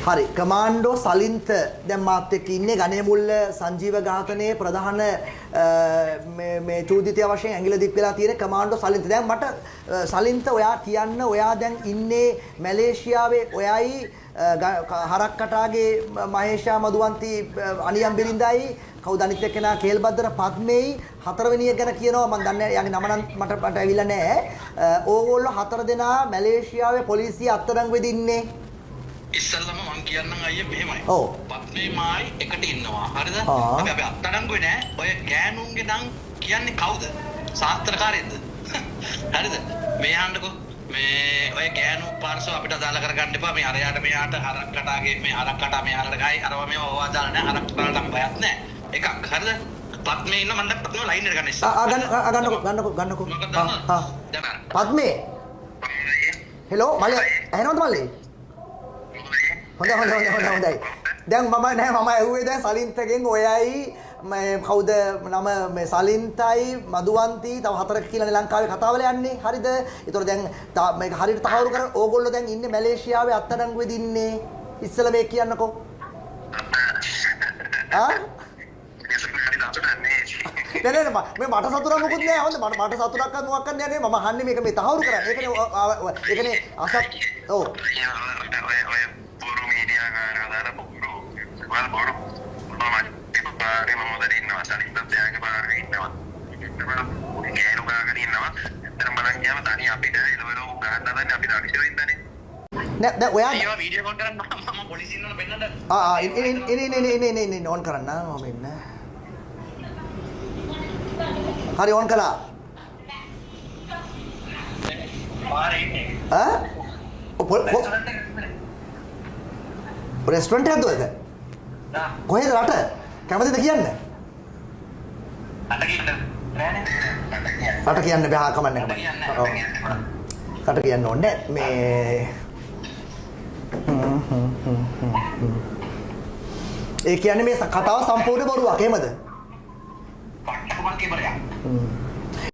හරි කමාන්ඩෝ සලින්ත දැන් මාත් එක්ක ඉන්නේ ගණේ මුල්ල සංජීව ඝාතනයේ ප්‍රධාන මේ චූදිතය වශයෙන් ඇඟිලි දික් වෙලා තියෙන කමාන්ඩෝ සලින්ත. දැන් මට සලින්ත ඔයා කියන්න ඔයා දැන් ඉන්නේ මැලේසියාවේ ඔයයි හරක්කටාගේ මහේෂා මදුවන්ති අනියම් බිරින්දයි කවුද අනිත් එක්කෙනා කේල්බද්දර පද්මේයි හතරවෙනි එක ගැන කියනවා මම දන්නේ යාගේ නම නම් මට ඇවිල්ලා නැහැ. ඕගොල්ලෝ හතර දෙනා මැලේසියාවේ පොලිසිය අත්අඩංගුවේදී ඉන්නේ. ඉස්සල්ලාම මම කියන්නම් අයියේ මෙහෙමයි. ඔව්. පත්මේ මායි එකට ඉන්නවා. හරිද? අපි අත්අඩංගුවේ නෑ. ඔය ගෑනුන්ගේ නම් කියන්නේ කවුද? සාත්‍රකාරයෙක්ද? හරිද? මේ අහන්නකෝ. මේ ඔය ගෑනු පාර්ශව අපිට අදාළ කරගන්න එපා. මේ අරයාට මෙයාට හරක්කටාගේ මේ හරක්කටා මෙයාලට ගයි අරවා මේවා ඕවා අදාළ නෑ. හරක්කටාට බයක් නෑ. එකක් හරිද? පත්මේ ඉන්න මම දැන් පත්මේ ලයින් එකට ගන්න ඉස්සෙල්ලා. ගන්නකෝ. පත්මේ. හෙලෝ මල්ලි ඇහෙනවද මල්ලි? හොඳයි. දැන් මම ඇහුවේ දැන් සලින්තගෙන් ඔයයි මේ කවුද නම මේ සලින්තයි මදුවන්ති තව හතරක් කියලා ලංකාවේ කතාවල යන්නේ. හරිද? ඒතකොට දැන් මේක හරියට තහවුරු කර ඕගොල්ලෝ දැන් ඉන්නේ මැලේසියාවේ අත්අඩංගුවේදී ඉන්නේ. ඉස්සෙල්ලා මේ කියන්නකෝ. නෑ මේ මට සතුටක් මොකුත් නෑ. හොඳ මට සතුටක් මොකක් කරන්න යන්නේ මම අහන්නේ මේක මේ තහවුරු කරන්න. ඒකනේ අසත් ඔව්. නෑ දැන් ඔයා වීඩියෝ කොල් කරන්න මම පොලිසියෙන් වල පෙන්නන්න. ඉන්නේ ඕන් කරන්න මම ඉන්න. හරි ඕන් කළා. පාරේ ඉන්නේ. රෙස්ටොරන්ට් එකක්ද ඔයක? කොහෙද රට? කැමතිද කියන්න? රට කියන්න බෑ කමන්නේ. රට කියන්න ඕනේ මේ ඒ කියන්නේ මේ කතාව සම්පූර්ණ බොරුවක් එහෙමද? පට්ටකුමන් කියපරයක්.